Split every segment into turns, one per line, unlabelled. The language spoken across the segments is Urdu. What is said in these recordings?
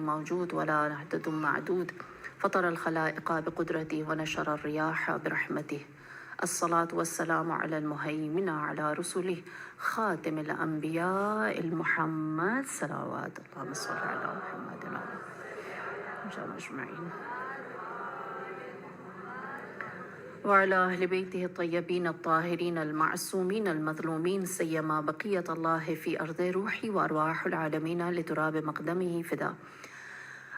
موجود ولا عدد معدود فطر الخلائق بقدرته ونشر الرياح برحمته الصلاة والسلام على المهيمن على رسله خاتم الأنبياء المحمد صلوات اللهم صل على محمد وعلى أجمعين وعلى أهل بيته الطيبين الطاهرين المعصومين المظلومين سيما بقية الله في أرض روحي وأرواح العالمين لتراب مقدمه فدا.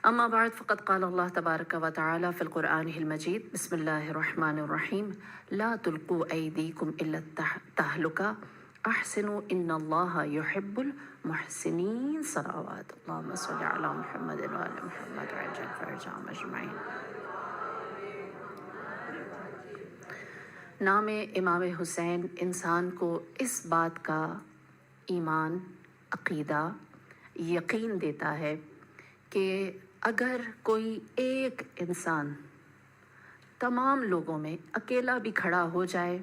أما بعد فقد قال الله تبارك وتعالى في القرآن المجيد بسم الله الرحمن الرحيم لا تلقوا أيديكم إلى التهلكة أحسنوا إن الله يحب المحسنين صلوات اللهم صل على محمد وآل محمد وعجل فرجهم أجمعين. نام امام حسین انسان کو اس بات کا ایمان، عقیدہ، یقین دیتا ہے کہ اگر کوئی ایک انسان تمام لوگوں میں اکیلا بھی کھڑا ہو جائے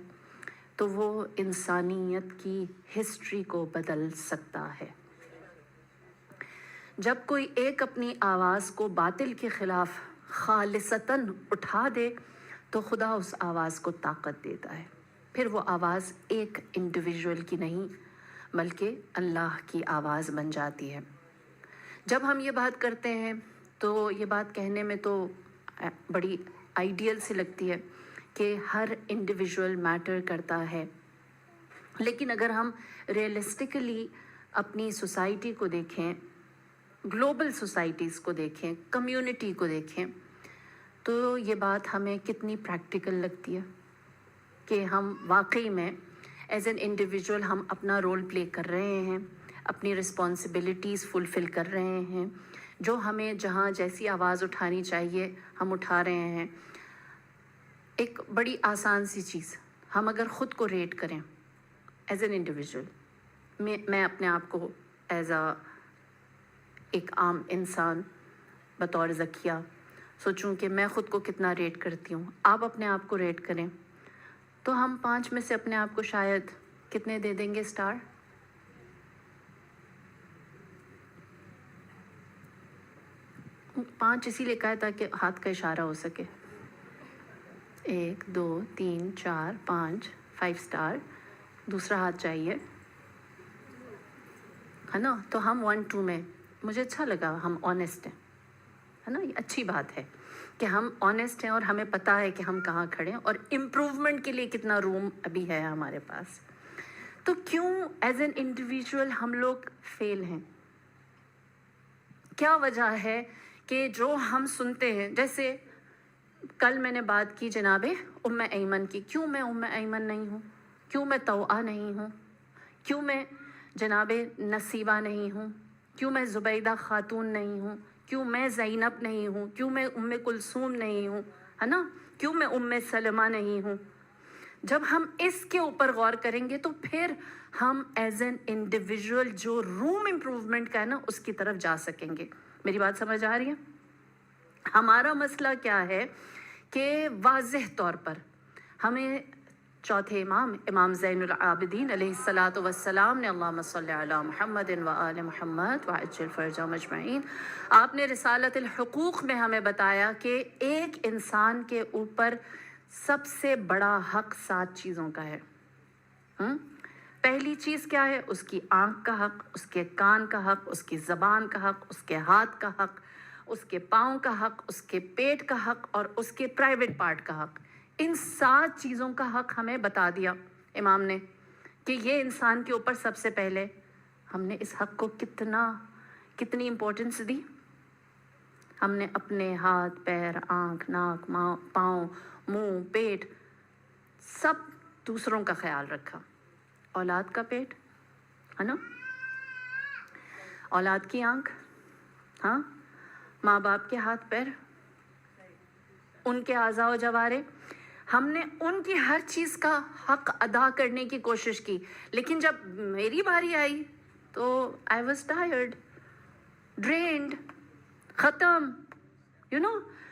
تو وہ انسانیت کی ہسٹری کو بدل سکتا ہے. جب کوئی ایک اپنی آواز کو باطل کے خلاف خالصتاً اٹھا دے تو خدا اس آواز کو طاقت دیتا ہے. پھر وہ آواز ایک انڈیویژول کی نہیں بلکہ اللہ کی آواز بن جاتی ہے. جب ہم یہ بات کرتے ہیں تو یہ بات کہنے میں تو بڑی آئیڈیل سی لگتی ہے کہ ہر انڈیویژول میٹر کرتا ہے، لیکن اگر ہم ریئلسٹکلی اپنی سوسائٹی کو دیکھیں، گلوبل سوسائٹیز کو دیکھیں، کمیونٹی کو دیکھیں تو یہ بات ہمیں کتنی پریکٹیکل لگتی ہے کہ ہم واقعی میں ایز این انڈیویژول ہم اپنا رول پلے کر رہے ہیں، اپنی رسپانسبلٹیز فلفل کر رہے ہیں، جو ہمیں جہاں جیسی آواز اٹھانی چاہیے ہم اٹھا رہے ہیں. ایک بڑی آسان سی چیز، ہم اگر خود کو ریٹ کریں ایز این انڈیویژول، میں اپنے آپ کو ایز ایک عام انسان بطور ذکیہ سوچوں کہ میں خود کو کتنا ریٹ کرتی ہوں، آپ اپنے آپ کو ریٹ کریں تو ہم 5 میں سے اپنے آپ کو شاید کتنے دے دیں گے اسٹار؟ 5 اسی لیے کہا تاکہ ہاتھ کا اشارہ ہو سکے. 1 2 3 4 5 اسٹار. دوسرا ہاتھ چاہیے ہے نا. تو ہم 1 2 میں مجھے اچھا لگا ہم آنیسٹ ہیں ہے نا. یہ اچھی بات ہے کہ ہم آنیسٹ ہیں اور ہمیں پتہ ہے کہ ہم کہاں کھڑے ہیں اور امپروومنٹ کے لیے کتنا روم ابھی ہے ہمارے پاس. تو کیوں ایز این انڈیویژول ہم لوگ فیل ہیں؟ کیا وجہ ہے کہ جو ہم سنتے ہیں، جیسے کل میں نے بات کی جناب ام ایمن کی، کیوں میں ام ایمن نہیں ہوں؟ کیوں میں توعہ نہیں ہوں؟ کیوں میں جناب نصیبہ نہیں ہوں؟ کیوں میں زبیدہ خاتون نہیں ہوں؟ کیوں میں زینب نہیں ہوں؟ کیوں میں ام کلثوم نہیں ہوں ہے نا؟ کیوں میں ام سلمہ نہیں ہوں؟ جب ہم اس کے اوپر غور کریں گے تو پھر ہم ایز این انڈیویژول جو روم امپروومنٹ کا ہے نا اس کی طرف جا سکیں گے. میری بات سمجھ آ رہی ہے؟ ہمارا مسئلہ کیا ہے کہ واضح طور پر ہمیں چوتھے امام زین العابدین علیہ الصلاۃ والسلام نے اللہم صلی علی محمد وآل محمد وعجل فرجهم اجمعین، آپ نے رسالت الحقوق میں ہمیں بتایا کہ ایک انسان کے اوپر سب سے بڑا حق 7 چیزوں کا ہے. پہلی چیز کیا ہے؟ اس کی آنکھ کا حق، اس کے کان کا حق، اس کی زبان کا حق، اس کے ہاتھ کا حق، اس کے پاؤں کا حق، اس کے پیٹ کا حق اور اس کے پرائیویٹ پارٹ کا حق. ان 7 چیزوں کا حق ہمیں بتا دیا امام نے کہ یہ انسان کے اوپر سب سے پہلے. ہم نے اس حق کو کتنی امپورٹنس دی؟ ہم نے اپنے ہاتھ، پیر، آنکھ، ناک، پاؤں، منہ، پیٹ، سب دوسروں کا خیال رکھا. اولاد کا پیٹ ہے نا، اولاد کی آنکھ، ہاں، ماں باپ کے ہاتھ پیر، ان کے اعضاء و جوارے، ہم نے ان کی ہر چیز کا حق ادا کرنے کی کوشش کی. لیکن جب میری باری آئی تو آئی واز ٹائرڈ، ڈرینڈ، ختم،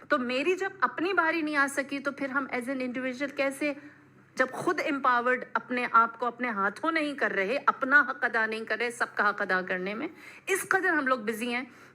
تو میری جب اپنی باری نہیں آ سکی تو پھر ہم ایز این انڈیویژول کیسے، جب خود امپاورڈ اپنے آپ کو اپنے ہاتھوں نہیں کر رہے، اپنا حق ادا نہیں کر رہے، سب کا حق ادا کرنے میں اس قدر ہم لوگ بزی ہیں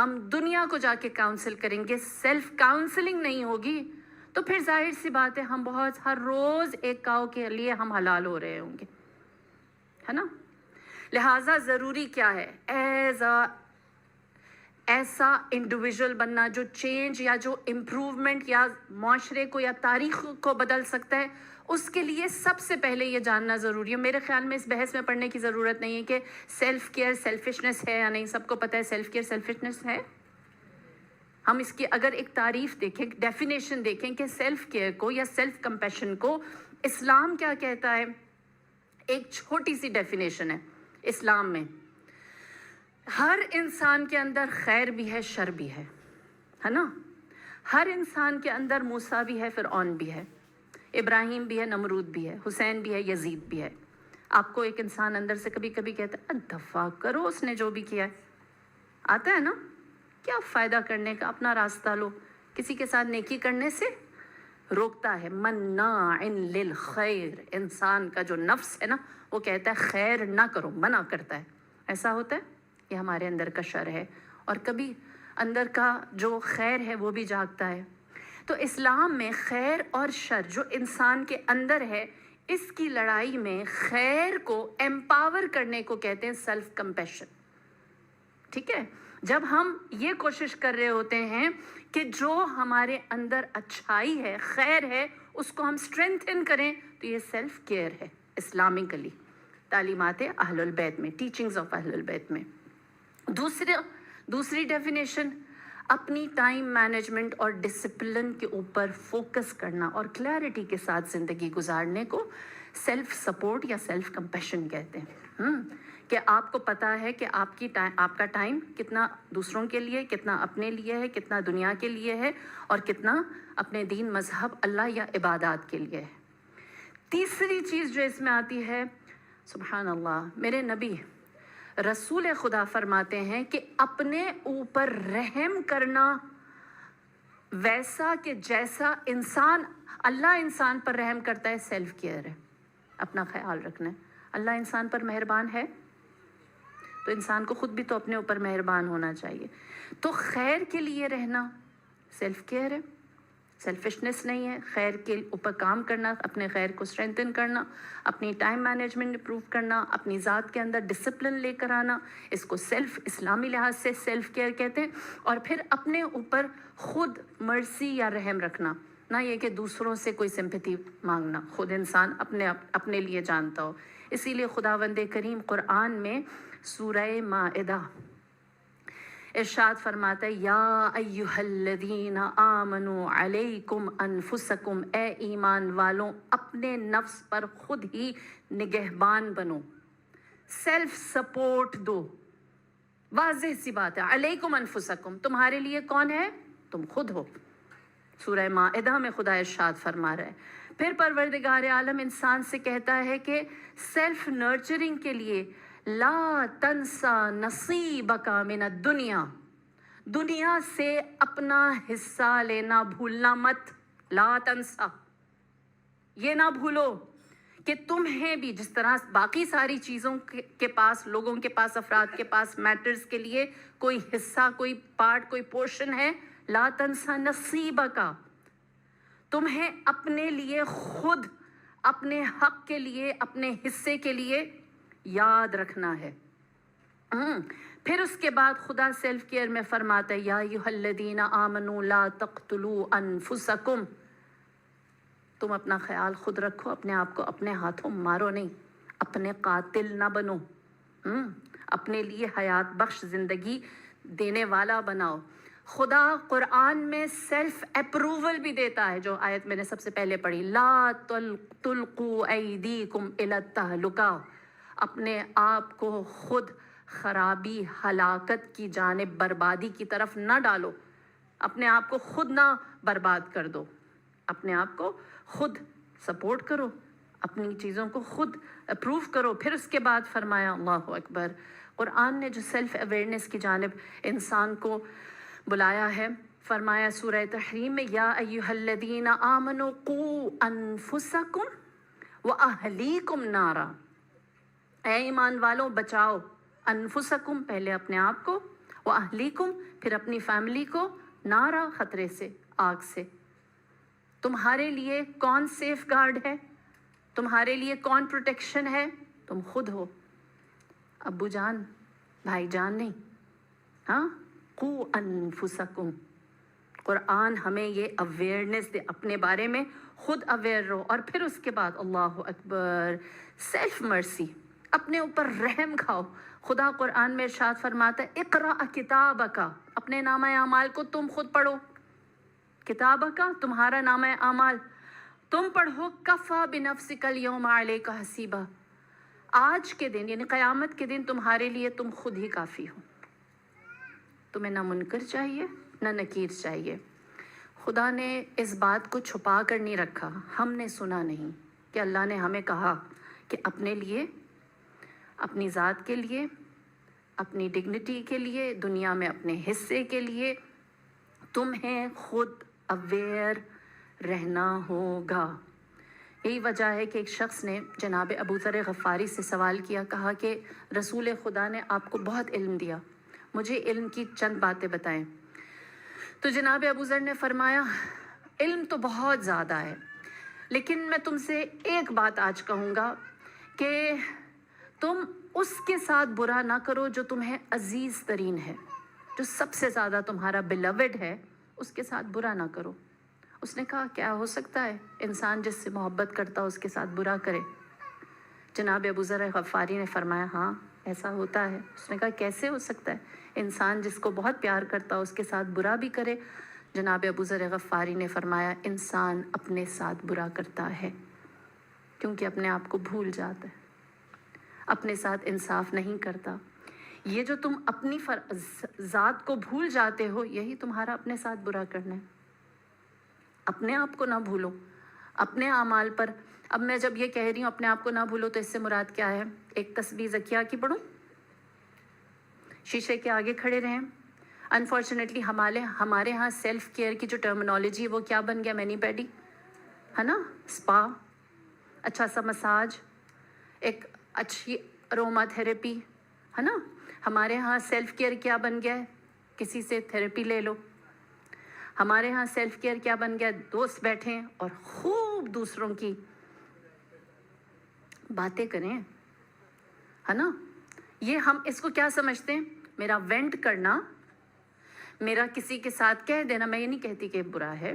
ہم دنیا کو جا کے کاؤنسل کریں گے، سیلف کاؤنسلنگ نہیں ہوگی، تو پھر ظاہر سی بات ہے ہم ہر روز ایک کاؤ کے لیے ہم حلال ہو رہے ہوں گے، ہے نا؟ لہٰذا ضروری کیا ہے؟ ایسا انڈیویژل بننا جو چینج یا جو امپروومنٹ یا معاشرے کو یا تاریخ کو بدل سکتا ہے، اس کے لیے سب سے پہلے یہ جاننا ضروری ہے۔ میرے خیال میں اس بحث میں پڑھنے کی ضرورت نہیں ہے کہ سیلف کیئر سیلفشنس ہے یا نہیں، سب کو پتہ ہے سیلف کیئر سیلفشنس ہے۔ ہم اس کی اگر ایک تعریف دیکھیں، ڈیفینیشن دیکھیں کہ سیلف کیئر کو یا سیلف کمپیشن کو اسلام کیا کہتا ہے، ایک چھوٹی سی ڈیفینیشن ہے اسلام میں۔ ہر انسان کے اندر خیر بھی ہے، شر بھی ہے نا؟ ہر انسان کے اندر موسیٰ بھی ہے، فرعون بھی ہے، ابراہیم بھی ہے، نمرود بھی ہے، حسین بھی ہے، یزید بھی ہے۔ آپ کو ایک انسان اندر سے کبھی کبھی کہتا ہے دفع کرو اس نے جو بھی کیا ہے، آتا ہے نا؟ کیا فائدہ کرنے کا، اپنا راستہ لو۔ کسی کے ساتھ نیکی کرنے سے روکتا ہے، مناع للخیر، انسان کا جو نفس ہے نا وہ کہتا ہے خیر نہ کرو، منع کرتا ہے۔ ایسا ہوتا ہے، یہ ہمارے اندر کا شر ہے، اور کبھی اندر کا جو خیر ہے وہ بھی جاگتا ہے۔ تو اسلام میں خیر اور شر جو انسان کے اندر ہے، اس کی لڑائی میں خیر کو ایمپاور کرنے کو کہتے ہیں سیلف کمپیشن، ٹھیک ہے؟ جب ہم یہ کوشش کر رہے ہوتے ہیں کہ جو ہمارے اندر اچھائی ہے، خیر ہے، اس کو ہم اسٹرینتھن کریں، تو یہ سیلف کیئر ہے اسلامکلی، تعلیمات اہل البیت میں، ٹیچنگز آف اہل البیت میں۔ دوسری ڈیفینیشن، اپنی ٹائم مینجمنٹ اور ڈسپلن کے اوپر فوکس کرنا اور کلیئرٹی کے ساتھ زندگی گزارنے کو سیلف سپورٹ یا سیلف کمپیشن کہتے ہیں۔ کہ آپ کو پتہ ہے کہ آپ کا ٹائم کتنا دوسروں کے لیے، کتنا اپنے لیے ہے، کتنا دنیا کے لیے ہے، اور کتنا اپنے دین، مذہب، اللہ یا عبادات کے لیے ہے۔ تیسری چیز جو اس میں آتی ہے، سبحان اللہ، میرے نبی رسول خدا فرماتے ہیں کہ اپنے اوپر رحم کرنا ویسا کہ جیسا اللہ انسان پر رحم کرتا ہے، سیلف کیئر ہے، اپنا خیال رکھنا ہے۔ اللہ انسان پر مہربان ہے تو انسان کو خود بھی تو اپنے اوپر مہربان ہونا چاہیے۔ تو خیر کے لیے رہنا سیلف کیئر ہے، سیلفشنس نہیں ہے۔ خیر کے اوپر کام کرنا، اپنے خیر کو اسٹرینتھن کرنا، اپنی ٹائم مینجمنٹ امپروو کرنا، اپنی ذات کے اندر ڈسپلن لے کر آنا، اس کو اسلامی لحاظ سے سیلف کیئر کہتے ہیں۔ اور پھر اپنے اوپر خود مرسی یا رحم رکھنا، نہ یہ کہ دوسروں سے کوئی سمپیتھی مانگنا، خود انسان اپنے لیے جانتا ہو۔ اسی لیے خداوند کریم قرآن میں سورہ مائدہ ارشاد فرماتا ہے، یا ایہا الذین آمنوا علیکم انفسکم، اے ایمان والوں اپنے نفس پر خود ہی نگہبان بنو، سیلف سپورٹ دو۔ واضح سی بات ہے، علیکم انفسکم، تمہارے لیے کون ہے؟ تم خود ہو۔ سورہ مائدہ میں خدا ارشاد فرما رہا ہے۔ پھر پروردگار عالم انسان سے کہتا ہے کہ سیلف نرچرنگ کے لیے لا تنسا نصیبک من الدنیا، دنیا سے اپنا حصہ لینا بھولنا مت۔ لا تنسا، یہ نہ بھولو کہ تمہیں بھی جس طرح باقی ساری چیزوں کے پاس، لوگوں کے پاس، افراد کے پاس میٹرز کے لیے کوئی حصہ، کوئی پارٹ، کوئی پورشن ہے، لا تنسا نصیبک، تمہیں اپنے لیے خود اپنے حق کے لیے، اپنے حصے کے لیے یاد رکھنا ہے۔ پھر اس کے بعد خدا سیلف کیئر میں فرماتا ہے، یا ایھا الذین آمنوا لا تقتلوا انفسکم، تم اپنا خیال خود رکھو، اپنے آپ کو اپنے ہاتھوں مارو نہیں، اپنے قاتل نہ بنو، اپنے لیے حیات بخش زندگی دینے والا بناؤ۔ خدا قرآن میں سیلف اپروول بھی دیتا ہے، جو آیت میں نے سب سے پہلے پڑھی، لا تلقوا ایدیکم الی التہلکہ، اپنے آپ کو خود خرابی، ہلاکت کی جانب، بربادی کی طرف نہ ڈالو، اپنے آپ کو خود نہ برباد کر دو، اپنے آپ کو خود سپورٹ کرو، اپنی چیزوں کو خود اپروو کرو۔ پھر اس کے بعد فرمایا، اللہ اکبر، قرآن نے جو سیلف اویئرنیس کی جانب انسان کو بلایا ہے، فرمایا سورہ تحریم میں، یا ایھا الذین آمنوا قوا انفسکم واہلیکم نارا، اے ایمان والوں بچاؤ، انفسکم پہلے اپنے آپ کو، و اہلیکم، پھر اپنی فیملی کو، نارا، خطرے سے، آگ سے۔ تمہارے لیے کون سیف گارڈ ہے؟ تمہارے لیے کون پروٹیکشن ہے؟ تم خود ہو، ابو جان، بھائی جان نہیں۔ ہاں، قو انفسکم، قرآن ہمیں یہ اویئرنیس دے، اپنے بارے میں خود اویئر رہو۔ اور پھر اس کے بعد اللہ اکبر، سیلف مرسی، اپنے اوپر رحم کھاؤ۔ خدا قرآن میں ارشاد فرماتا ہے اقرأ کتابک، اپنے نامہ اعمال کو تم خود پڑھو۔ کتابک، تمہارا نامہ اعمال تم پڑھو، کفا بنفسک اليوم علیک حسیبا، آج کے دن یعنی قیامت کے دن تمہارے لیے تم خود ہی کافی ہو۔ تمہیں نہ منکر چاہیے نہ نکیر چاہیے۔ خدا نے اس بات کو چھپا کر نہیں رکھا، ہم نے سنا نہیں کہ اللہ نے ہمیں کہا کہ اپنے لیے، اپنی ذات کے لیے، اپنی ڈگنیٹی کے لیے، دنیا میں اپنے حصے کے لیے تمہیں خود اویئر رہنا ہوگا۔ یہی وجہ ہے کہ ایک شخص نے جناب ابو ذر غفاری سے سوال کیا، کہا کہ رسول خدا نے آپ کو بہت علم دیا، مجھے علم کی چند باتیں بتائیں۔ تو جناب ابو ذر نے فرمایا علم تو بہت زیادہ ہے، لیکن میں تم سے ایک بات آج کہوں گا کہ تم اس کے ساتھ برا نہ کرو جو تمہیں عزیز ترین ہے، جو سب سے زیادہ تمہارا بیلوڈ ہے، اس کے ساتھ برا نہ کرو۔ اس نے کہا کیا ہو سکتا ہے انسان جس سے محبت کرتا اس کے ساتھ برا کرے؟ جناب ابو ذر غفاری نے فرمایا ہاں ایسا ہوتا ہے۔ اس نے کہا کیسے ہو سکتا ہے انسان جس کو بہت پیار کرتا اس کے ساتھ برا بھی کرے؟ جناب ابو ذر غفاری نے فرمایا انسان اپنے ساتھ برا کرتا ہے کیونکہ اپنے آپ کو بھول جاتا ہے، اپنے ساتھ انصاف نہیں کرتا۔ یہ جو تم اپنی ذات کو بھول جاتے ہو یہی تمہارا اپنے ساتھ برا کرنا ہے۔ اپنے آپ کو نہ بھولو، اپنے اعمال پر۔ اب میں جب یہ کہہ رہی ہوں اپنے آپ کو نہ بھولو تو اس سے مراد کیا ہے؟ ایک تسبیح زکیہ کی پڑھو، شیشے کے آگے کھڑے رہیں۔ انفارچونیٹلی ہمارے ہاں سیلف کیئر کی جو ٹرمنالوجی ہے وہ کیا بن گیا؟ مینی پیڈی ہے نا، سپا، اچھا سا مساج، ایک اچھی اروما تھیراپی ہے نا۔ ہمارے ہاں سیلف کیئر کیا بن گیا ہے؟ کسی سے تھیراپی لے لو۔ ہمارے ہاں سیلف کیئر کیا بن گیا؟ دوست بیٹھیں اور خوب دوسروں کی باتیں کریں، ہے نا۔ یہ ہم اس کو کیا سمجھتے ہیں؟ میرا وینٹ کرنا، میرا کسی کے ساتھ کہہ دینا۔ میں یہ نہیں کہتی کہ برا ہے،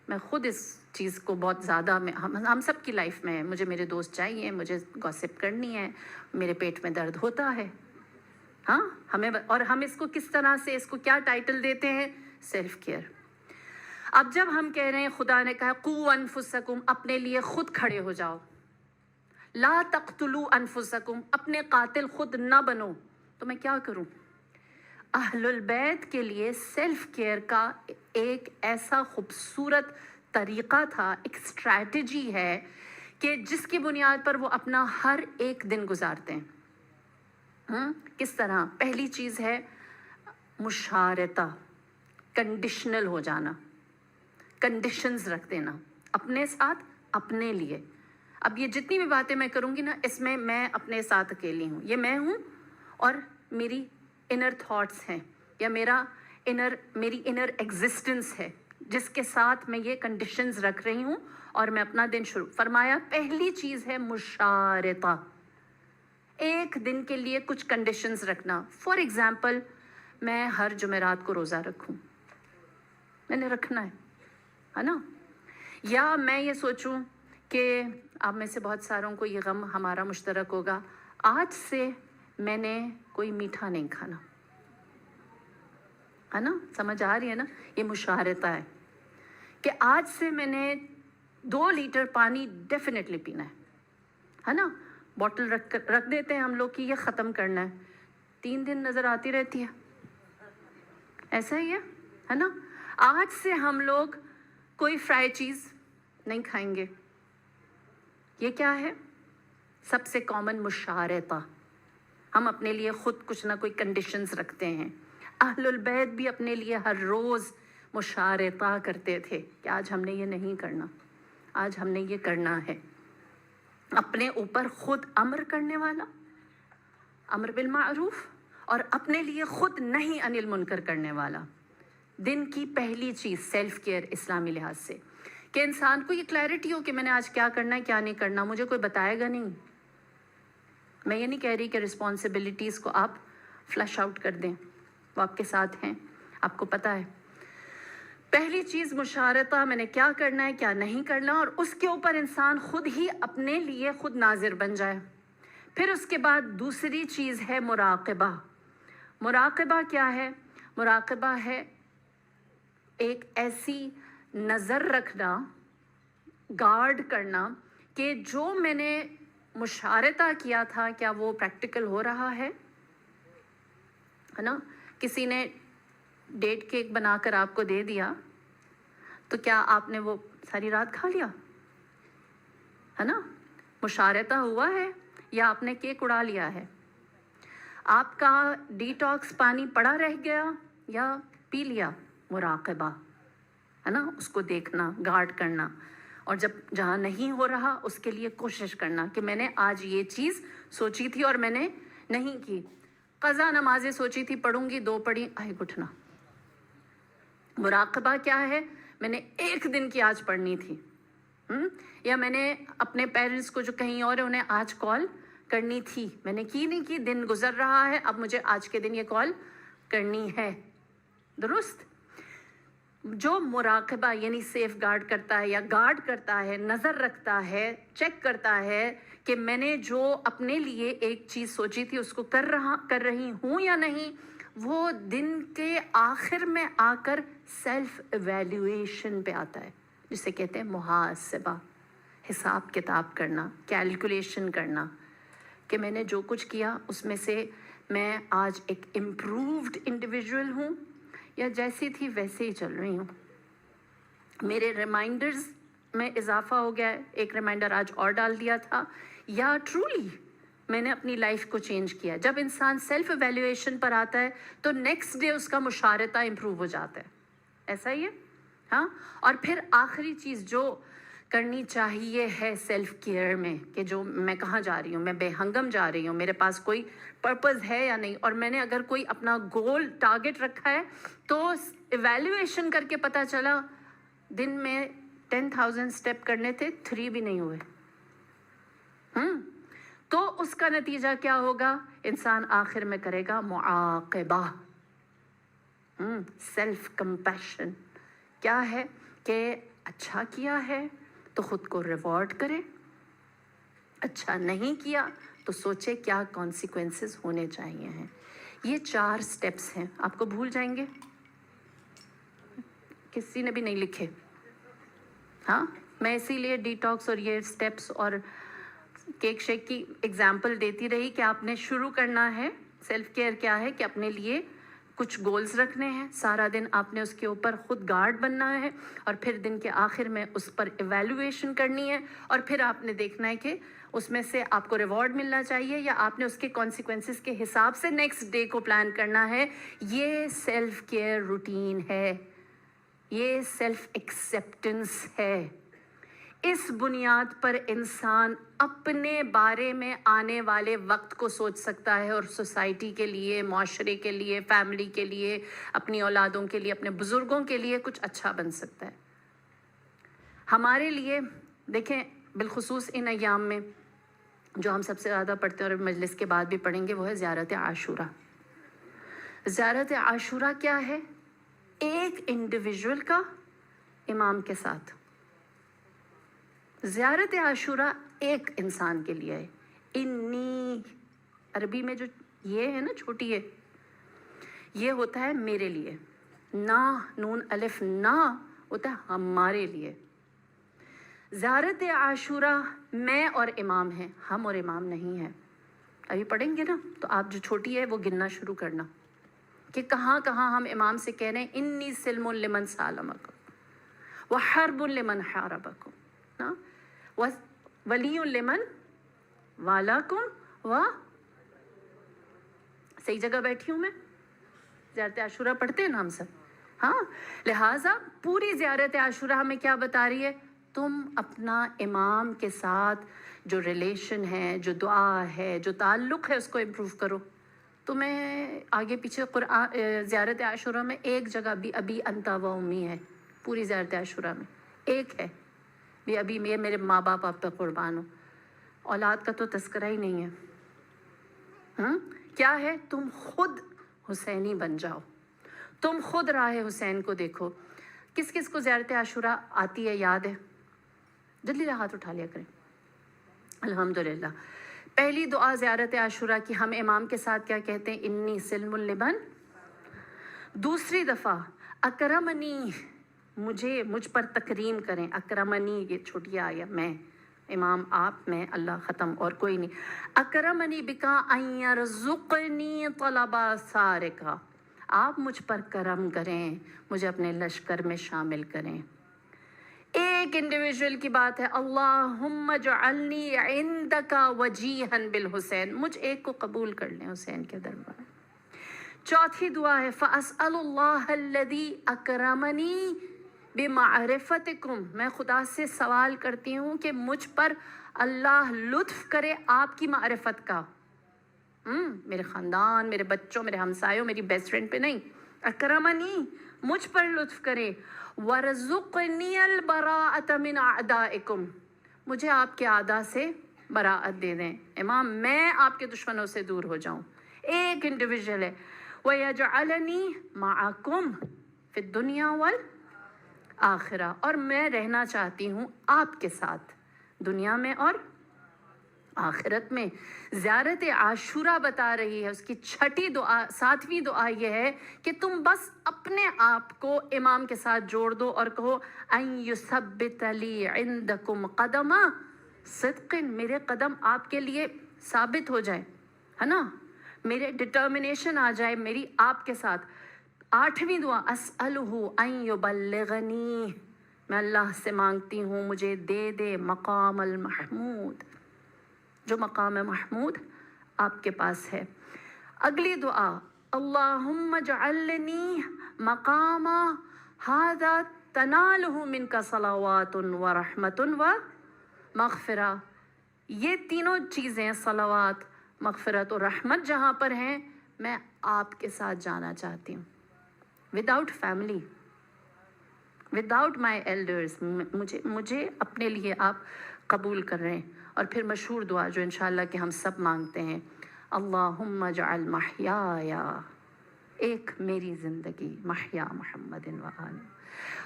میں خود اس چیز کو بہت زیادہ ہم سب کی لائف میں ہے، مجھے میرے دوست چاہیے، مجھے گوسپ کرنی ہے، میرے پیٹ میں درد ہوتا ہے، ہاں ہمیں، اور ہم اس کو کس طرح سے، اس کو کیا ٹائٹل دیتے ہیں؟ Self care. اب جب ہم کہہ رہے ہیں خدا نے کہا قو انفسکم، اپنے لیے خود کھڑے ہو جاؤ، لا تقتلوا انفسکم، اپنے قاتل خود نہ بنو، تو میں کیا کروں؟ اہل البیت کے لیے سیلف کیئر کا ایک ایسا خوبصورت طریقہ تھا، ایک اسٹریٹجی ہے کہ جس کی بنیاد پر وہ اپنا ہر ایک دن گزارتے ہیں۔ کس طرح؟ پہلی چیز ہے مشارطہ، کنڈیشنل ہو جانا، کنڈیشنز رکھ دینا اپنے ساتھ، اپنے لیے۔ اب یہ جتنی بھی باتیں میں کروں گی نا، اس میں اپنے ساتھ اکیلی ہوں، یہ میں ہوں اور میری انر تھاٹس ہیں، یا میری انر ایگزسٹنس ہے جس کے ساتھ میں یہ کنڈیشنز رکھ رہی ہوں اور میں اپنا دن شروع۔ فرمایا پہلی چیز ہے مشارطہ، ایک دن کے لیے کچھ کنڈیشنز رکھنا۔ فار ایگزامپل میں ہر جمعرات کو روزہ رکھوں، میں نے رکھنا ہے نا۔ یا میں یہ سوچوں کہ آپ میں سے بہت ساروں کو یہ غم ہمارا مشترک ہوگا، آج سے میں نے کوئی میٹھا نہیں کھانا، ہے نا۔ سمجھ آ رہی ہے نا؟ یہ مشارطہ ہے کہ آج سے میں نے 2 لیٹر پانی ڈیفینیٹلی پینا ہے نا۔ بوٹل رکھ دیتے ہیں ہم لوگ کہ یہ ختم کرنا ہے، 3 دن نظر آتی رہتی ہے، ایسا ہی ہے نا۔ آج سے ہم لوگ کوئی فرائی چیز نہیں کھائیں گے، یہ کیا ہے؟ سب سے کامن مشارطہ۔ ہم اپنے لیے خود کچھ نہ کوئی کنڈیشنز رکھتے ہیں۔ اہل البیت بھی اپنے لیے ہر روز مشارطہ کرتے تھے کہ آج ہم نے یہ نہیں کرنا، آج ہم نے یہ کرنا ہے۔ اپنے اوپر خود امر کرنے والا، امر بالمعروف، اور اپنے لیے خود نہیں انل منکر کرنے والا. دن کی پہلی چیز سیلف کیئر اسلامی لحاظ سے کہ انسان کو یہ کلیئرٹی ہو کہ میں نے آج کیا کرنا ہے کیا نہیں کرنا, مجھے کوئی بتائے گا نہیں. میں یہ نہیں کہہ رہی کہ رسپانسبلٹیز کو آپ فلش آؤٹ کر دیں, وہ آپ کے ساتھ ہیں, آپ کو پتہ ہے. پہلی چیز مشارطہ, میں نے کیا کرنا ہے کیا نہیں کرنا, اور اس کے اوپر انسان خود ہی اپنے لیے خود ناظر بن جائے. پھر اس کے بعد دوسری چیز ہے مراقبہ. مراقبہ کیا ہے؟ مراقبہ ہے ایک ایسی نظر رکھنا, گارڈ کرنا کہ جو میں نے مشارطہ کیا تھا کیا وہ پریکٹیکل ہو رہا ہے نا. کسی نے ڈیٹ کیک بنا کر آپ کو دے دیا تو کیا آپ نے وہ ساری رات کھا لیا ہے نا؟ مشارطہ ہوا ہے یا آپ نے کیک اڑا لیا ہے؟ آپ کا ڈیٹاکس پانی پڑا رہ گیا یا پی لیا؟ مراقبہ ہے نا, اس کو دیکھنا, گارڈ کرنا, اور جب جہاں نہیں ہو رہا اس کے لیے کوشش کرنا کہ میں نے آج یہ چیز سوچی تھی اور میں نے نہیں کی. قضا نمازیں سوچی تھی پڑھوں گی, 2 پڑھی, آئے اٹھنا. مراقبہ کیا ہے؟ میں نے 1 دن کی آج پڑھنی تھی, یا میں نے اپنے پیرنٹس کو جو کہیں اور ہیں انہیں آج کال کرنی تھی, میں نے کی نہیں کی, دن گزر رہا ہے, اب مجھے آج کے دن یہ کال کرنی ہے. درست. جو مراقبہ یعنی سیف گارڈ کرتا ہے یا گارڈ کرتا ہے, نظر رکھتا ہے, چیک کرتا ہے کہ میں نے جو اپنے لیے ایک چیز سوچی تھی اس کو کر رہی ہوں یا نہیں, وہ دن کے آخر میں آ کر سیلف ایویلیویشن پہ آتا ہے, جسے کہتے ہیں محاسبہ, حساب کتاب کرنا, کیلکولیشن کرنا کہ میں نے جو کچھ کیا اس میں سے میں آج ایک امپرووڈ انڈیویجول ہوں یا جیسی تھی ویسے ہی چل رہی ہوں. میرے ریمائنڈرز میں اضافہ ہو گیا ہے, ایک ریمائنڈر آج اور ڈال دیا تھا, یا ٹرولی میں نے اپنی لائف کو چینج کیا. جب انسان سیلف ایویلیویشن پر آتا ہے تو نیکسٹ ڈے اس کا مشارطہ امپروو ہو جاتا ہے. ایسا ہی ہے ہاں. اور پھر آخری چیز جو کرنی چاہیے ہے سیلف کیئر میں کہ جو میں کہاں جا رہی ہوں, میں بے ہنگم جا رہی ہوں, میرے پاس کوئی پرپز ہے یا نہیں, اور میں نے اگر کوئی اپنا گول ٹارگٹ رکھا ہے تو ایویلیویشن کر کے پتہ چلا دن میں 10,000 اسٹیپ کرنے تھے, 3 بھی نہیں ہوئے, تو اس کا نتیجہ کیا ہوگا؟ انسان آخر میں کرے گا معاقبہ, سیلف کمپیشن. کیا ہے کہ اچھا کیا ہے تو خود کو ریوارڈ کرے, اچھا نہیں کیا تو سوچے کیا کانسیکوینسز ہونے چاہیے ہیں. یہ 4 سٹیپس ہیں, آپ کو بھول جائیں گے, کسی نے بھی نہیں لکھے. ہاں, میں اسی لیے ڈیٹاکس اور یہ سٹیپس اور کیک شیک کی ایگزامپل دیتی رہی کہ آپ نے شروع کرنا ہے. سیلف کیئر کیا ہے کہ اپنے لیے کچھ گولز رکھنے ہیں, سارا دن آپ نے اس کے اوپر خود گارڈ بننا ہے, اور پھر دن کے آخر میں اس پر ایویلویشن کرنی ہے, اور پھر آپ نے دیکھنا ہے کہ اس میں سے آپ کو ریوارڈ ملنا چاہیے یا آپ نے اس کے کانسیکوینسز کے حساب سے نیکسٹ ڈے کو پلان کرنا ہے. یہ سیلف کیئر روٹین ہے, یہ سیلف ایکسیپٹنس ہے. اس بنیاد پر انسان اپنے بارے میں آنے والے وقت کو سوچ سکتا ہے اور سوسائٹی کے لیے, معاشرے کے لیے, فیملی کے لیے, اپنی اولادوں کے لیے, اپنے بزرگوں کے لیے کچھ اچھا بن سکتا ہے. ہمارے لیے دیکھیں بالخصوص ان ایام میں جو ہم سب سے زیادہ پڑھتے ہیں اور مجلس کے بعد بھی پڑھیں گے وہ ہے زیارت عاشورہ. زیارت عاشورہ کیا ہے؟ ایک انڈیویجول کا امام کے ساتھ. زیارت عاشورہ ایک انسان کے لیے ہے. انی عربی میں جو یہ ہے نا چھوٹی ہے, یہ ہوتا ہے میرے لیے. نا نون الف نا ہوتا ہے ہمارے لیے. زیارت عاشورہ میں اور امام ہیں, ہم اور امام نہیں ہیں. ابھی پڑھیں گے نا تو آپ جو چھوٹی ہے وہ گننا شروع کرنا کہ کہاں کہاں ہم امام سے کہہ رہے ہیں انی سلم لمن سالمکم وحرب لمن حاربکم ولی لمن والاکم. صحیح جگہ بیٹھی ہوں میں؟ زیارت عاشورہ پڑھتے ہیں نا ہم سب, ہاں. لہٰذا پوری زیارت عاشورہ ہمیں کیا بتا رہی ہے؟ تم اپنا امام کے ساتھ جو ریلیشن ہے, جو دعا ہے, جو تعلق ہے اس کو امپروو کرو. تمہیں آگے پیچھے قرآن زیارت عاشورہ میں ایک جگہ بھی ابی انتا و امی ہے، پوری زیارت عاشورہ میں ایک ہے بھی ابھی میں میرے ماں باپ آپ پہ قربان ہوں. اولاد کا تو تذکرہ ہی نہیں ہے. کیا ہے؟ تم خود حسینی بن جاؤ، تم خود راہ حسین کو دیکھو. کس کس کو زیارت عاشورہ آتی ہے، یاد ہے؟ جلدی سے ہاتھ اٹھا لیا کریں. الحمدللہ. پہلی دعا زیارت عاشورہ کی ہم امام کے ساتھ کیا کہتے ہیں؟ انی سلم لمن. دوسری دفعہ اکرمنی، مجھ پر تکریم کریں. اکرمنی یہ چھوٹی آیا، میں امام، آپ، میں، اللہ، ختم، اور کوئی نہیں. اکرمنی بکا ان یرزقنی طلبا سارکا، آپ مجھ پر کرم کریں، مجھے اپنے لشکر میں شامل کریں. ایک انڈیویجول کی بات ہے، اللہم اجعلنی عندک وجیہا بالحسین، مجھ ایک کو قبول کر لیں حسین کے دربار. چوتھی دعا ہے فَأَسْأَلُ اللَّهَ الَّذِي أَكْرَمَنِي بِمَعْرِفَتِكُمْ، میں خدا سے سوال کرتی ہوں کہ مجھ پر اللہ لطف کرے آپ کی معرفت کا. میرے خاندان، میرے بچوں، میرے ہمسایوں، میری بیسٹ فرینڈ پہ نہیں. اکرمنی، مجھ پر لطف کرے. وَرْزُقْنِيَ الْبَرَاءَةَ مِنْ أَعْدَائِكُمْ، مجھے آپ کے اعداء سے براعت دے دیں. امام، میں آپ کے دشمنوں سے دور ہو جاؤں. ایک انڈیویجول ہے. وَيَجْعَلَنِي مَعَكُمْ فِي الدُّنْيَا وَالْآخِرَةِ، اور میں رہنا چاہتی ہوں آپ کے ساتھ دنیا میں اور آخرت میں. زیارت عاشورہ بتا رہی ہے، اس کی چھٹی دعا، ساتویں دعا یہ ہے کہ تم بس اپنے آپ کو امام کے ساتھ جوڑ دو اور کہو ان یثبت لی عندکم قدم صدق، میرے قدم آپ کے لیے ثابت ہو جائے، ہے نا، میرے ڈٹرمنیشن آ جائے میری آپ کے ساتھ. آٹھویں دعا اسألہ ان یبلغنی، میں اللہ سے مانگتی ہوں مجھے دے دے مقام المحمود، جو مقام محمود آپ کے پاس ہے. اگلی دعا اللہم اجعلنی مقام ھذا تنالہ منک صلوات و رحمت و مغفرہ. یہ تینوں چیزیں، صلوات، مغفرت اور رحمت جہاں پر ہیں، میں آپ کے ساتھ جانا چاہتی ہوں. وداؤٹ فیملی، وداؤٹ مائی ایلڈرز، مجھے اپنے لیے آپ قبول کر رہے ہیں. اور پھر مشہور دعا جو انشاءاللہ کہ ہم سب مانگتے ہیں، اللہم اجعل محیایا، ایک میری زندگی، محیا محمد و آل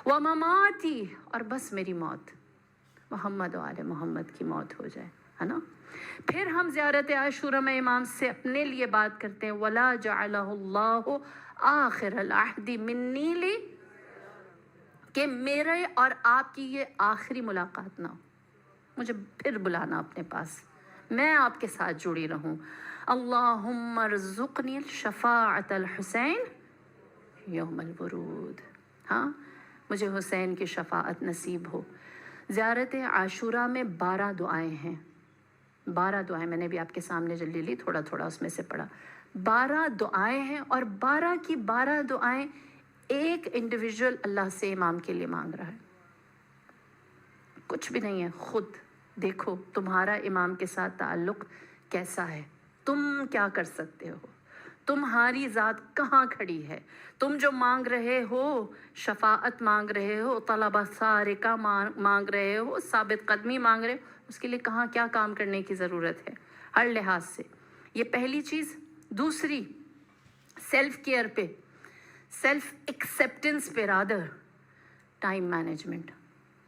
و مماتی، اور بس میری موت محمد و آل محمد کی موت ہو جائے، ہے نا. پھر ہم زیارت عاشورہ میں امام سے اپنے لیے بات کرتے ہیں وَلَا جَعَلَهُ اللَّهُ آخِرَ الْعَهْدِ مِنِّي لِي، کہ میرے اور آپ کی یہ آخری ملاقات نہ ہو، مجھے پھر بلانا اپنے پاس، میں آپ کے ساتھ جڑی رہوں. اللہم ارزقنی شفاعت الحسین یوم الورود، ہاں، مجھے حسین کی شفاعت نصیب ہو. زیارت عاشورہ میں 12 دعائیں ہیں. 12 دعائیں میں نے بھی آپ کے سامنے جلدی لی، تھوڑا تھوڑا اس میں سے پڑھا. 12 دعائیں ہیں، اور 12 کی 12 دعائیں ایک انڈیویجول اللہ سے امام کے لیے مانگ رہا ہے. کچھ بھی نہیں ہے، خود دیکھو تمہارا امام کے ساتھ تعلق کیسا ہے، تم کیا کر سکتے ہو، تمہاری ذات کہاں کھڑی ہے. تم جو مانگ رہے ہو، شفاعت مانگ رہے ہو، طلبہ سارقہ مانگ رہے ہو، ثابت قدمی مانگ رہے ہو، اس کے لیے کہاں کیا کام کرنے کی ضرورت ہے ہر لحاظ سے. یہ پہلی چیز. دوسری، سیلف کیئر پہ، سیلف ایکسیپٹنس پہ، رادر ٹائم مینجمنٹ.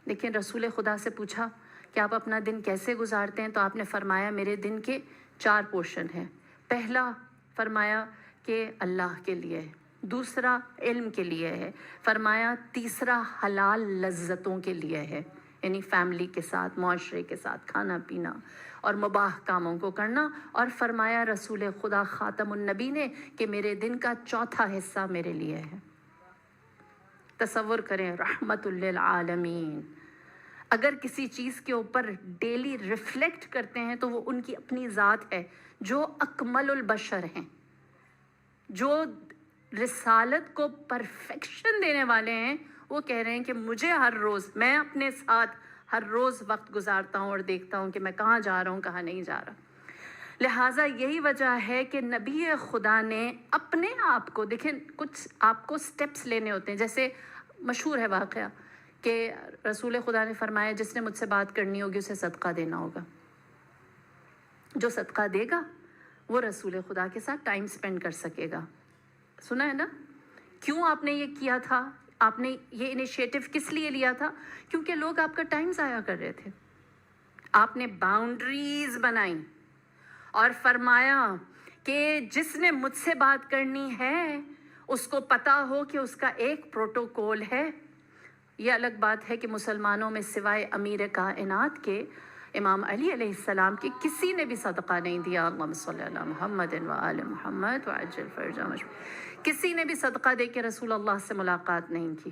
لیکن رسول خدا سے پوچھا کہ آپ اپنا دن کیسے گزارتے ہیں، تو آپ نے فرمایا میرے دن کے 4 پورشن ہیں. پہلا فرمایا کہ اللہ کے لیے ہے، دوسرا علم کے لیے ہے، فرمایا تیسرا حلال لذتوں کے لیے ہے، یعنی فیملی کے ساتھ، معاشرے کے ساتھ کھانا پینا اور مباح کاموں کو کرنا، اور فرمایا رسول خدا خاتم النبی نے کہ میرے دن کا چوتھا حصہ میرے لیے ہے. تصور کریں، رحمت للعالمین. اگر کسی چیز کے اوپر ڈیلی ریفلیکٹ کرتے ہیں تو وہ ان کی اپنی ذات ہے، جو اکمل البشر ہیں، جو رسالت کو پرفیکشن دینے والے ہیں. وہ کہہ رہے ہیں کہ مجھے ہر روز، میں اپنے ساتھ ہر روز وقت گزارتا ہوں اور دیکھتا ہوں کہ میں کہاں جا رہا ہوں، کہاں نہیں جا رہا. لہٰذا یہی وجہ ہے کہ نبی خدا نے اپنے آپ کو، دیکھیں کچھ آپ کو سٹیپس لینے ہوتے ہیں. جیسے مشہور ہے واقعہ کہ رسول خدا نے فرمایا جس نے مجھ سے بات کرنی ہوگی اسے صدقہ دینا ہوگا. جو صدقہ دے گا وہ رسول خدا کے ساتھ ٹائم سپینڈ کر سکے گا. سنا ہے نا؟ کیوں آپ نے یہ کیا تھا؟ آپ نے یہ انیشیٹو کس لیے لیا تھا؟ کیونکہ لوگ آپ کا ٹائم ضائع کر رہے تھے. آپ نے باؤنڈریز بنائیں اور فرمایا کہ جس نے مجھ سے بات کرنی ہے اس کو پتہ ہو کہ اس کا ایک پروٹوکول ہے. یہ الگ بات ہے کہ مسلمانوں میں سوائے امیر کائنات کے امام علی علیہ السلام کی کسی نے بھی صدقہ نہیں دیا. اللہم صلی علی محمد و آل محمد وعجل فرجہ مشہور. کسی نے بھی صدقہ دے کے رسول اللہ سے ملاقات نہیں کی.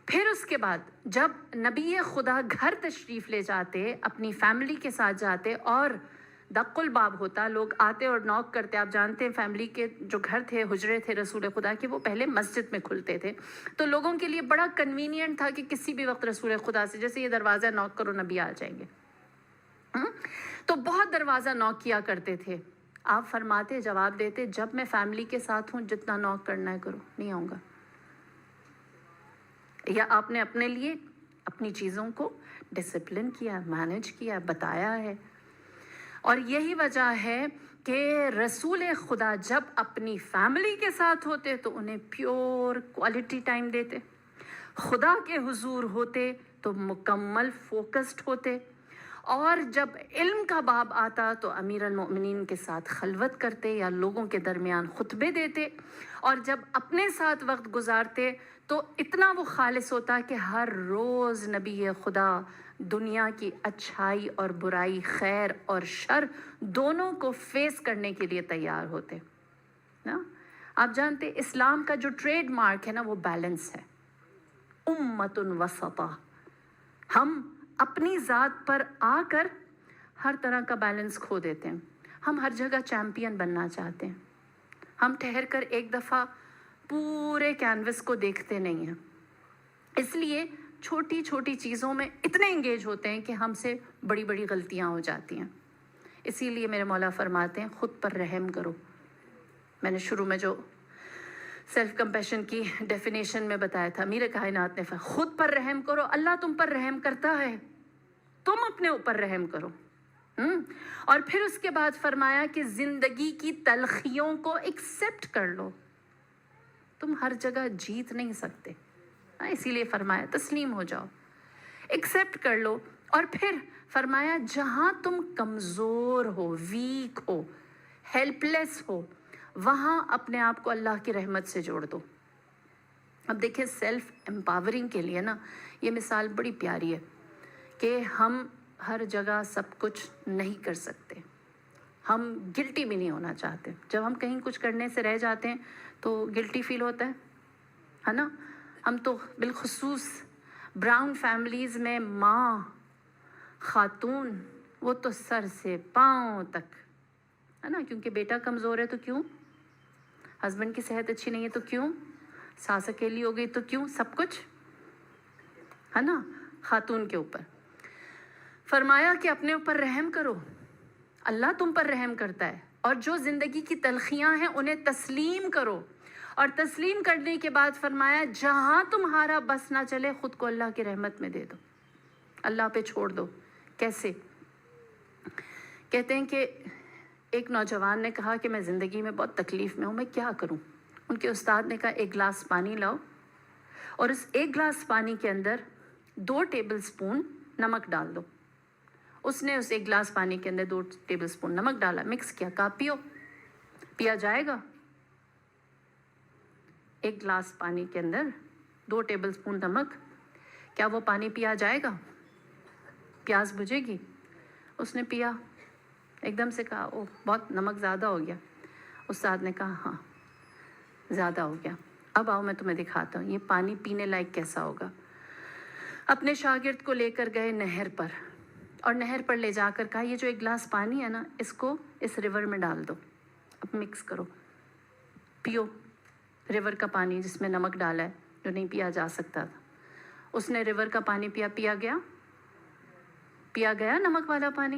پھر اس کے بعد جب نبی خدا گھر تشریف لے جاتے، اپنی فیملی کے ساتھ جاتے اور دق الباب ہوتا، لوگ آتے اور نوک کرتے. آپ جانتے ہیں فیملی کے جو گھر تھے، حجرے تھے رسول خدا کے، وہ پہلے مسجد میں کھلتے تھے. تو لوگوں کے لیے بڑا کنوینئنٹ تھا کہ کسی بھی وقت رسول خدا سے، جیسے یہ دروازہ نوک کرو نبی آ جائیں گے. تو بہت دروازہ نوک کیا کرتے تھے. آپ فرماتے، جواب دیتے، جب میں فیملی کے ساتھ ہوں جتنا نوک کرنا ہے کرو، نہیں آؤں گا. یا آپ نے اپنے لیے اپنی چیزوں کو ڈسپلن کیا، مینج کیا، بتایا ہے. اور یہی وجہ ہے کہ رسول خدا جب اپنی فیملی کے ساتھ ہوتے تو انہیں پیور کوالٹی ٹائم دیتے. خدا کے حضور ہوتے تو مکمل فوکسڈ ہوتے. اور جب علم کا باب آتا تو امیر المؤمنین کے ساتھ خلوت کرتے یا لوگوں کے درمیان خطبے دیتے. اور جب اپنے ساتھ وقت گزارتے تو اتنا وہ خالص ہوتا کہ ہر روز نبی خدا دنیا کی اچھائی اور برائی، خیر اور شر دونوں کو فیس کرنے کے لیے تیار ہوتے نا. آپ جانتے اسلام کا جو ٹریڈ مارک ہے نا وہ بیلنس ہے. امت وسطہ. ہم اپنی ذات پر آ کر ہر طرح کا بیلنس کھو دیتے ہیں. ہم ہر جگہ چیمپئن بننا چاہتے ہیں. ہم ٹھہر کر ایک دفعہ پورے کینوس کو دیکھتے نہیں ہیں. اس لیے چھوٹی چھوٹی چیزوں میں اتنے انگیج ہوتے ہیں کہ ہم سے بڑی بڑی غلطیاں ہو جاتی ہیں. اسی لیے میرے مولا فرماتے ہیں خود پر رحم کرو. میں نے شروع میں جو سیلف کمپیشن کی ڈیفینیشن میں بتایا تھا، امیر کائنات نے خود پر رحم کرو، اللہ تم پر رحم کرتا ہے، تم اپنے اوپر رحم کرو. اور پھر اس کے بعد فرمایا کہ زندگی کی تلخیوں کو ایکسیپٹ کر لو. تم ہر جگہ جیت نہیں سکتے، اسی لیے فرمایا تسلیم ہو جاؤ، ایکسیپٹ کر لو. اور پھر فرمایا جہاں تم کمزور ہو، ویک ہو، ہیلپ لیس ہو، وہاں اپنے آپ کو اللہ کی رحمت سے جوڑ دو. اب دیکھیں سیلف امپاورنگ کے لیے نا یہ مثال بڑی پیاری ہے کہ ہم ہر جگہ سب کچھ نہیں کر سکتے. ہم گلٹی بھی نہیں ہونا چاہتے. جب ہم کہیں کچھ کرنے سے رہ جاتے ہیں تو گلٹی فیل ہوتا ہے نا. ہم تو بالخصوص براؤن فیملیز میں ماں خاتون وہ تو سر سے پاؤں تک ہے نا، کیونکہ بیٹا کمزور ہے تو کیوں، ہسبینڈ کی صحت اچھی نہیں ہے تو کیوں، ساس اکیلی ہو گئی تو کیوں، سب کچھ ہے نا خاتون کے اوپر. فرمایا کہ اپنے اوپر رحم کرو، اللہ تم پر رحم کرتا ہے. اور جو زندگی کی تلخیاں ہیں انہیں تسلیم کرو. اور تسلیم کرنے کے بعد فرمایا جہاں تمہارا بس نہ چلے خود کو اللہ کی رحمت میں دے دو، اللہ پہ چھوڑ دو. کیسے؟ کہتے ہیں کہ ایک نوجوان نے کہا کہ میں زندگی میں بہت تکلیف میں ہوں، میں کیا کروں. ان کے استاد نے کہا ایک گلاس پانی لاؤ اور اس ایک گلاس پانی کے اندر 2 ٹیبل سپون نمک ڈال دو. اس نے اس ایک گلاس پانی کے اندر 2 ٹیبل سپون نمک ڈالا، مکس کیا، کہا پیو. پیا جائے گا؟ ایک گلاس پانی کے اندر 2 ٹیبل سپون نمک، کیا وہ پانی پیا جائے گا؟ پیاس بجھے گی؟ اس نے پیا. ایک دم سے کہا اوہ بہت نمک زیادہ ہو گیا. استاد نے کہا ہاں زیادہ ہو گیا، اب آؤ میں تمہیں دکھاتا ہوں یہ پانی پینے لائق کیسا ہوگا. اپنے شاگرد کو لے کر گئے نہر پر اور نہر پر لے جا کر کہا یہ جو ایک گلاس پانی ہے نا اس کو اس ریور میں ڈال دو، اب مکس کرو، پیو. ریور کا پانی جس میں نمک ڈالا ہے جو نہیں پیا جا سکتا تھا. اس نے ریور کا پانی پیا. پیا گیا نمک والا پانی؟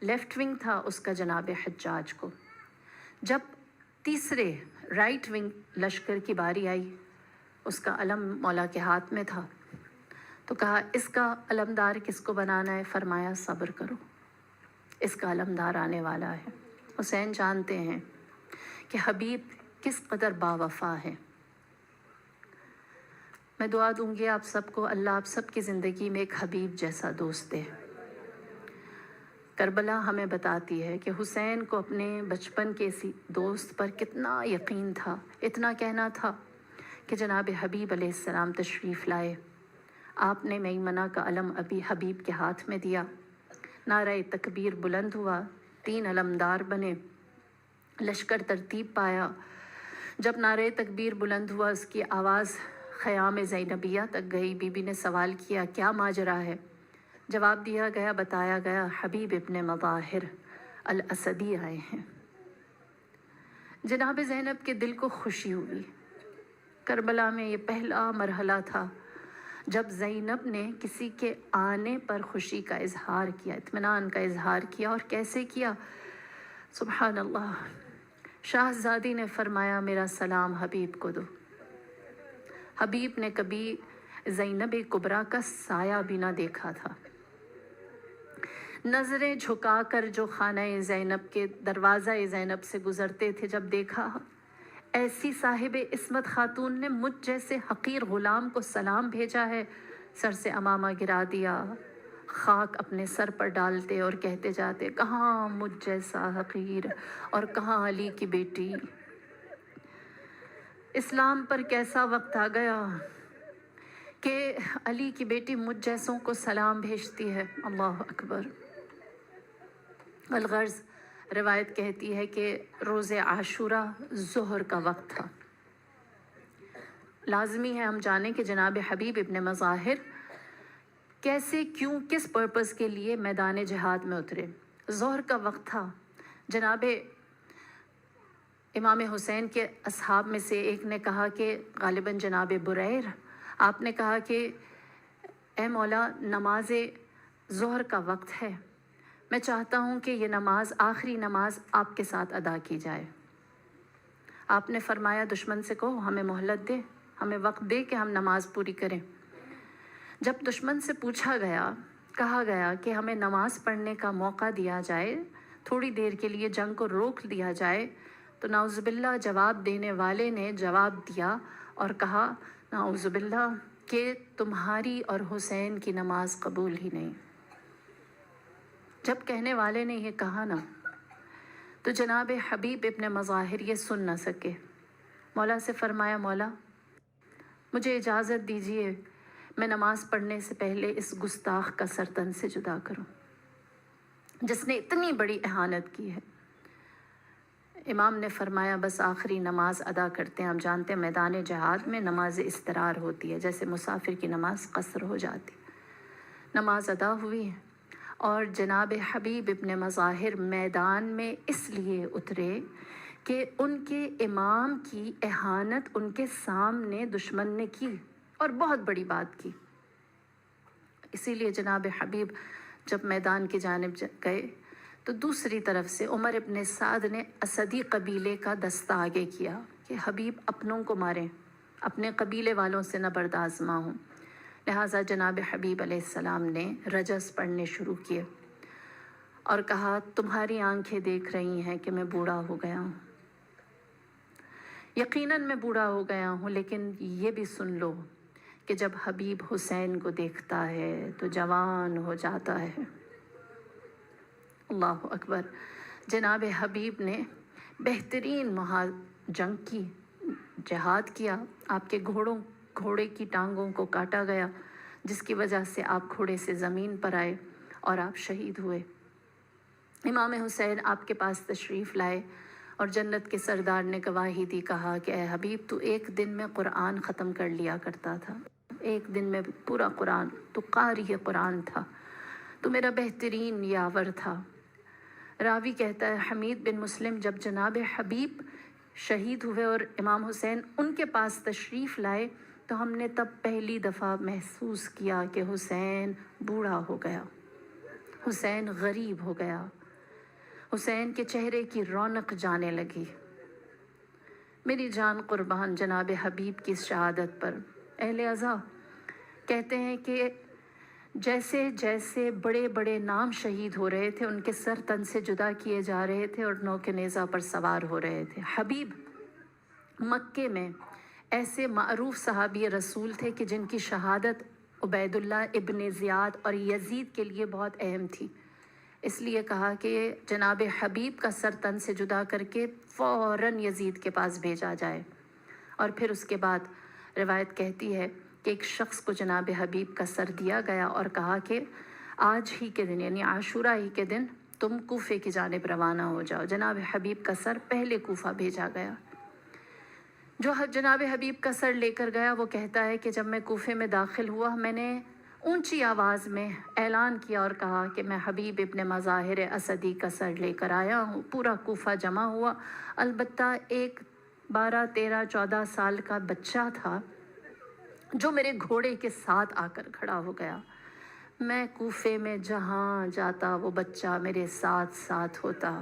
لیفٹ ونگ تھا اس کا جناب حجاج کو. جب تیسرے رائٹ ونگ لشکر کی باری آئی، اس کا علم مولا کے ہاتھ میں تھا، تو کہا اس کا علمدار کس کو بنانا ہے؟ فرمایا صبر کرو، اس کا علمدار آنے والا ہے. حسین جانتے ہیں کہ حبیب کس قدر با وفا ہے. میں دعا دوں گی آپ سب کو، اللہ آپ سب کی زندگی میں ایک حبیب جیسا دوست دے. کربلا ہمیں بتاتی ہے کہ حسین کو اپنے بچپن کے اسی دوست پر کتنا یقین تھا. اتنا کہنا تھا کہ جناب حبیب علیہ السلام تشریف لائے، آپ نے میمنہ کا علم ابھی حبیب کے ہاتھ میں دیا، نعرہ تکبیر بلند ہوا، 3 علمدار بنے، لشکر ترتیب پایا. جب نعرہ تکبیر بلند ہوا اس کی آواز خیام زینبیہ تک گئی. بی بی نے سوال کیا کیا ماجرا ہے؟ جواب دیا گیا، بتایا گیا حبیب ابن مظاہر الاسدی آئے ہیں. جناب زینب کے دل کو خوشی ہوئی. کربلا میں یہ پہلا مرحلہ تھا جب زینب نے کسی کے آنے پر خوشی کا اظہار کیا، اطمینان کا اظہار کیا. اور کیسے کیا؟ سبحان اللہ. شاہزادی نے فرمایا میرا سلام حبیب کو دو. حبیب نے کبھی زینب کبریٰ کا سایہ بھی نہ دیکھا تھا. نظریں جھکا کر جو خانہ زینب کے دروازہ زینب سے گزرتے تھے، جب دیکھا ایسی صاحب عصمت خاتون نے مجھ جیسے حقیر غلام کو سلام بھیجا ہے، سر سے امامہ گرا دیا، خاک اپنے سر پر ڈالتے اور کہتے جاتے کہاں مجھ جیسا حقیر اور کہاں علی کی بیٹی. اسلام پر کیسا وقت آ گیا کہ علی کی بیٹی مجھ جیسوں کو سلام بھیجتی ہے. اللہ اکبر. الغرض روایت کہتی ہے کہ روز عاشورہ ظہر کا وقت تھا. لازمی ہے ہم جانیں کہ جناب حبیب ابن مظاہر کیسے، کیوں، کس پرپس کے لیے میدان جہاد میں اترے. ظہر کا وقت تھا. جناب امام حسین کے اصحاب میں سے ایک نے کہا کہ غالباً جناب بریر، آپ نے کہا کہ اے مولا نماز ظہر کا وقت ہے، میں چاہتا ہوں کہ یہ نماز آخری نماز آپ کے ساتھ ادا کی جائے. آپ نے فرمایا دشمن سے کہو ہمیں مہلت دے، ہمیں وقت دے کہ ہم نماز پوری کریں. جب دشمن سے پوچھا گیا، کہا گیا کہ ہمیں نماز پڑھنے کا موقع دیا جائے، تھوڑی دیر کے لیے جنگ کو روک دیا جائے، تو نعوذ باللہ جواب دینے والے نے جواب دیا اور کہا نعوذ باللہ کہ تمہاری اور حسین کی نماز قبول ہی نہیں. جب کہنے والے نے یہ کہا نا، تو جناب حبیب ابن مظاہر یہ سن نہ سکے. مولا سے فرمایا مولا مجھے اجازت دیجیے میں نماز پڑھنے سے پہلے اس گستاخ کا سرتن سے جدا کروں جس نے اتنی بڑی اہانت کی ہے. امام نے فرمایا بس آخری نماز ادا کرتے ہیں. ہم جانتے ہیں میدان جہاد میں نماز استرار ہوتی ہے، جیسے مسافر کی نماز قصر ہو جاتی. نماز ادا ہوئی اور جناب حبیب ابن مظاہر میدان میں اس لیے اترے کہ ان کے امام کی اہانت ان کے سامنے دشمن نے کی اور بہت بڑی بات کی. اسی لیے جناب حبیب جب میدان کی جانب گئے تو دوسری طرف سے عمر ابن سعد نے اسدی قبیلے کا دستہ آگے کیا کہ حبیب اپنوں کو ماریں، اپنے قبیلے والوں سے نہ بردآزما ہوں. لہٰذا جناب حبیب علیہ السلام نے رجس پڑھنے شروع کیے اور کہا تمہاری آنکھیں دیکھ رہی ہیں کہ میں بوڑھا ہو گیا ہوں. یقیناً میں بوڑھا ہو گیا ہوں، لیکن یہ بھی سن لو کہ جب حبیب حسین کو دیکھتا ہے تو جوان ہو جاتا ہے. اللہ اکبر. جناب حبیب نے بہترین جنگ کی، جہاد کیا. آپ کے گھوڑے کی ٹانگوں کو کاٹا گیا جس کی وجہ سے آپ گھوڑے سے زمین پر آئے اور آپ شہید ہوئے. امام حسین آپ کے پاس تشریف لائے اور جنت کے سردار نے گواہی دی، کہا کہ اے حبیب تو ایک دن میں قرآن ختم کر لیا کرتا تھا، ایک دن میں پورا قرآن، تو قاری قرآن تھا، تو میرا بہترین یاور تھا. راوی کہتا ہے حمید بن مسلم جب جناب حبیب شہید ہوئے اور امام حسین ان کے پاس تشریف لائے تو ہم نے تب پہلی دفعہ محسوس کیا کہ حسین بوڑھا ہو گیا. حسین غریب ہو گیا، حسین کے چہرے کی رونق جانے لگی۔ میری جان قربان جناب حبیب کی شہادت پر اہل عزا کہتے ہیں کہ جیسے جیسے بڑے بڑے نام شہید ہو رہے تھے، ان کے سر تن سے جدا کیے جا رہے تھے اور نوک نیزہ پر سوار ہو رہے تھے، حبیب مکے میں ایسے معروف صحابی رسول تھے کہ جن کی شہادت عبید اللہ ابن زیاد اور یزید کے لیے بہت اہم تھی۔ اس لیے کہا کہ جناب حبیب کا سر تن سے جدا کر کے فوراً یزید کے پاس بھیجا جائے۔ اور پھر اس کے بعد روایت کہتی ہے کہ ایک شخص کو جناب حبیب کا سر دیا گیا اور کہا کہ آج ہی کے دن یعنی عاشورہ ہی کے دن تم کوفے کی جانب روانہ ہو جاؤ۔ جناب حبیب کا سر پہلے کوفہ بھیجا گیا۔ جو جناب حبیب کا سر لے کر گیا وہ کہتا ہے کہ جب میں کوفے میں داخل ہوا، میں نے اونچی آواز میں اعلان کیا اور کہا کہ میں حبیب ابن مظاہر اسدی کا سر لے کر آیا ہوں۔ پورا کوفہ جمع ہوا، البتہ ایک 12 13 14 سال کا بچہ تھا جو میرے گھوڑے کے ساتھ آ کر کھڑا ہو گیا۔ میں کوفے میں جہاں جاتا وہ بچہ میرے ساتھ ساتھ ہوتا،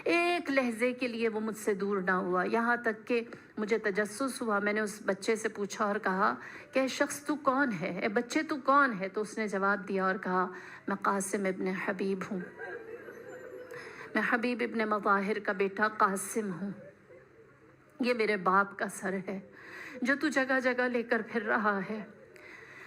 ایک لہجے کے لیے وہ مجھ سے دور نہ ہوا، یہاں تک کہ مجھے تجسس ہوا۔ میں نے اس بچے سے پوچھا اور کہا کہ اے شخص تو کون ہے، اے بچے تو کون ہے؟ تو اس نے جواب دیا اور کہا میں قاسم ابن حبیب ہوں، میں حبیب ابن مظاہر کا بیٹا قاسم ہوں، یہ میرے باپ کا سر ہے جو تو جگہ جگہ لے کر پھر رہا ہے۔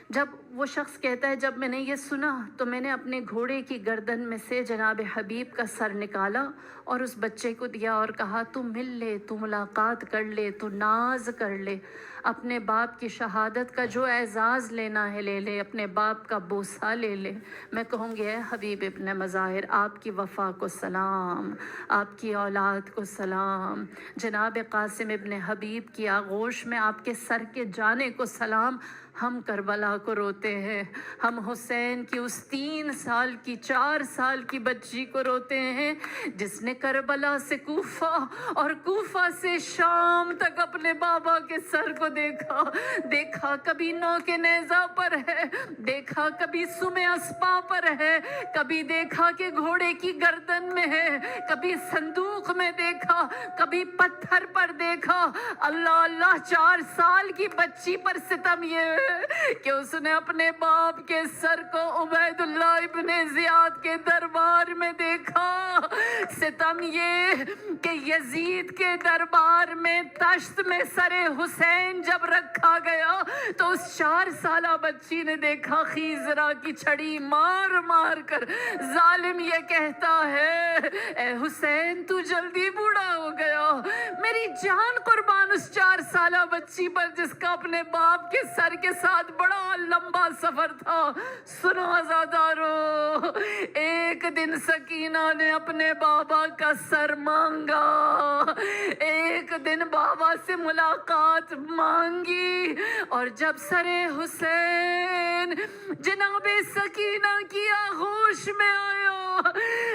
جب وہ شخص کہتا ہے جب میں نے یہ سنا تو میں نے اپنے گھوڑے کی گردن میں سے جناب حبیب کا سر نکالا اور اس بچے کو دیا اور کہا تو مل لے، تو ملاقات کر لے، تو ناز کر لے، اپنے باپ کی شہادت کا جو اعزاز لینا ہے لے لے، اپنے باپ کا بوسہ لے لے۔ میں کہوں گی اے حبیب ابن مظاہر آپ کی وفا کو سلام، آپ کی اولاد کو سلام، جناب قاسم ابن حبیب کی آغوش میں آپ کے سر کے جانے کو سلام۔ ہم کربلا کو روتے ہیں، ہم حسین کی اس 3 سال کی 4 سال کی بچی کو روتے ہیں جس نے کربلا سے کوفہ اور کوفہ سے شام تک اپنے بابا کے سر کو دیکھا کبھی نوک نیزہ پر ہے، دیکھا کبھی سم اسپا پر ہے، کبھی دیکھا کہ گھوڑے کی گردن میں ہے، کبھی صندوق میں دیکھا، کبھی پتھر پر دیکھا۔ اللہ اللہ 4 سال کی بچی پر ستم یہ ہے کہ اس نے اپنے باپ کے سر کو عبید اللہ ابن زیاد کے دربار میں دیکھا، ستم یہ کہ یزید کے دربار میں تشت میں سر حسین جب رکھا گیا تو اس 4 سالہ بچی نے دیکھا خیزرہ کی چھڑی مار مار کر ظالم یہ کہتا ہے اے حسین تو جلدی بوڑھا ہو گیا۔ میری جان قربان اس 4 سالہ بچی پر جس کا اپنے باپ کے سر کے ساتھ بڑا لمبا سفر تھا۔ سنو عزادارو، ایک دن سکینہ نے اپنے بابا کا سر مانگا، ایک دن بابا سے ملاقات مانگی، اور جب سر حسین جناب سکینہ کی آغوش میں آیا،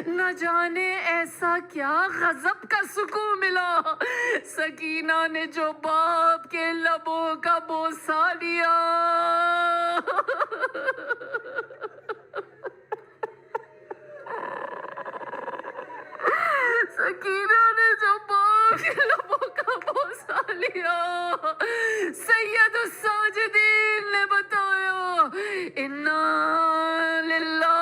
نہ جانے ایسا کیا غضب کا سکون ملا، سکینہ نے جو باپ کے لبوں کا بوسہ لیا، سکینہ نے جو باپ کے لبوں کا بوسہ لیا، سید الساجدین نے بتایا انا للہ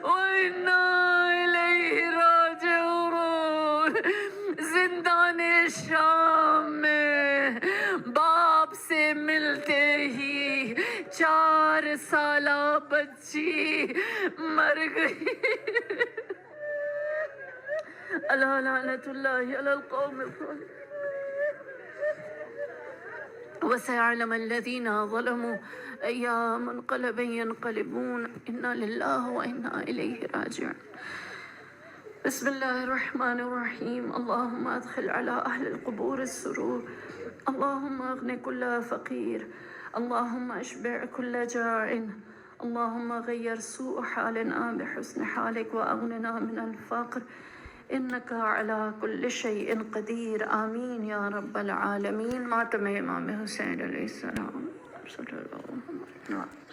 وَإِنَّا إِلَيْهِ رَاجِعُونَ۔ زندان شام میں باپ سے ملتے ہی 4 سالہ بچی مر گئی۔ اللہ لعنت اللہ علی القوم الظالمین۔ وسيعلم الذين ظلموا أي منقلب ينقلبون إنا لله وإنا إليه راجعون۔ بسم الله الرحمن الرحيم۔ اللهم أدخل على أهل القبور السرور، اللهم أغن كل فقير، اللهم أشبع كل جاع، اللهم غير سوء حالنا بحسن حالك وأغننا من الفقر إنك على كل شيء قدير، آمين يا رب العالمين۔ ماتم امام حسین علیہ السلام۔ صلی اللہ علیہ وسلم.